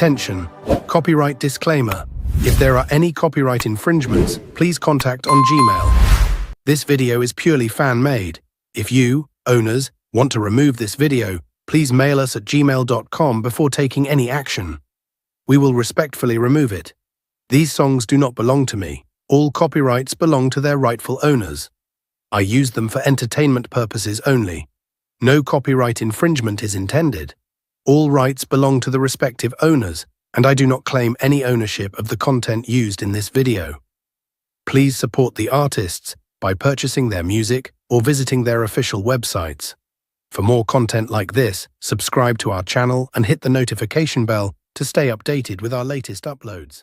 Attention! Copyright disclaimer. If there are any copyright infringements, please contact on Gmail. This video is purely fan-made. If you, owners, want to remove this video, please mail us at gmail.com before taking any action. We will respectfully remove it. These songs do not belong to me. All copyrights belong to their rightful owners. I use them for entertainment purposes only. No copyright infringement is intended. All rights belong to the respective owners, and I do not claim any ownership of the content used in this video. Please support the artists by purchasing their music or visiting their official websites. For more content like this, subscribe to our channel and hit the notification bell to stay updated with our latest uploads.